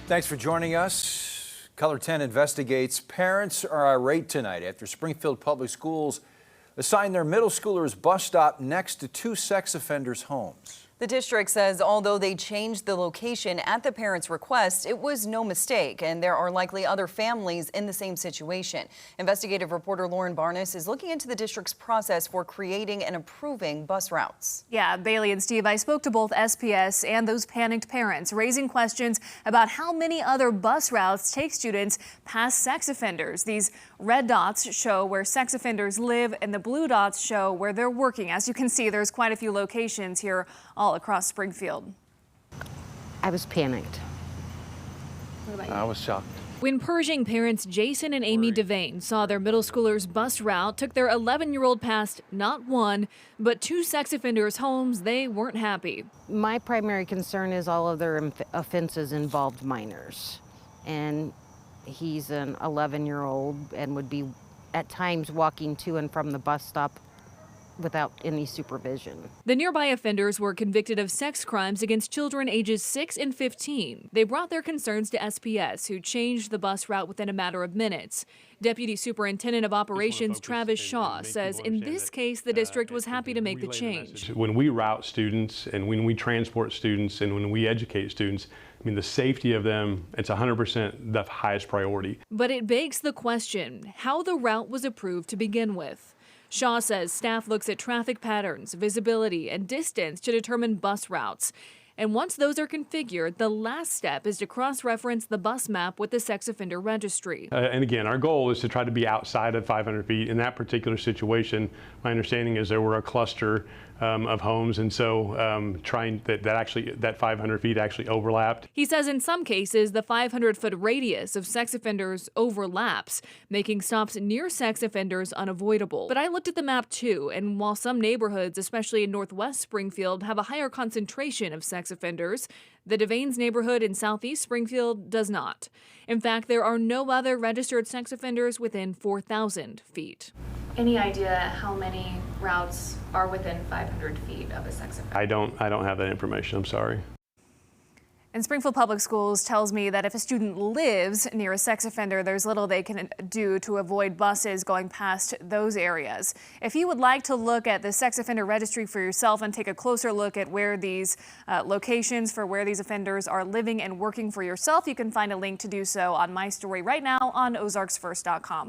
Thanks for joining us. Color 10 investigates. Parents are irate tonight after Springfield Public Schools assigned their middle schoolers bus stop next to two sex offenders' homes. The district says although they changed the location at the parents' request, it was no mistake, and there are likely other families in the same situation. Investigative reporter Lauren Barnes is looking into the district's process for creating and approving bus routes. Yeah, Bailey and Steve, I spoke to both SPS and those panicked parents, raising questions about how many other bus routes take students past sex offenders. These red dots show where sex offenders live, and the blue dots show where they're working. As you can see, there's quite a few locations here all across Springfield. I was panicked. What about you? I was shocked. When Pershing parents Jason and Amy Devane saw their middle schooler's bus route took their 11-year-old past not one, but two sex offenders' homes, they weren't happy. My primary concern is all of their offenses involved minors. And he's an 11-year-old and would be at times walking to and from the bus stop without any supervision. The nearby offenders were convicted of sex crimes against children ages 6 and 15. They brought their concerns to SPS, who changed the bus route within a matter of minutes. Deputy Superintendent of Operations Travis Shaw says in this case, the district was happy to make the change. When we route students and when we transport students and when we educate students, I mean, the safety of them, it's 100% the highest priority. But it begs the question how the route was approved to begin with. Shaw says staff looks at traffic patterns, visibility, and distance to determine bus routes. And once those are configured, the last step is to cross-reference the bus map with the sex offender registry. And again, our goal is to try to be outside of 500 feet. In that particular situation, my understanding is there were a cluster of homes, and so trying that 500 feet actually overlapped. He says in some cases, the 500-foot radius of sex offenders overlaps, making stops near sex offenders unavoidable. But I looked at the map too, and while some neighborhoods, especially in Northwest Springfield, have a higher concentration of sex offenders, the Devane's neighborhood in Southeast Springfield does not. In fact, there are no other registered sex offenders within 4,000 feet. Any idea how many routes are within 500 feet of a sex offender? I don't have that information, I'm sorry. And Springfield Public Schools tells me that if a student lives near a sex offender, there's little they can do to avoid buses going past those areas. If you would like to look at the sex offender registry for yourself and take a closer look at where these locations for where these offenders are living and working for yourself, you can find a link to do so on my story right now on ozarksfirst.com.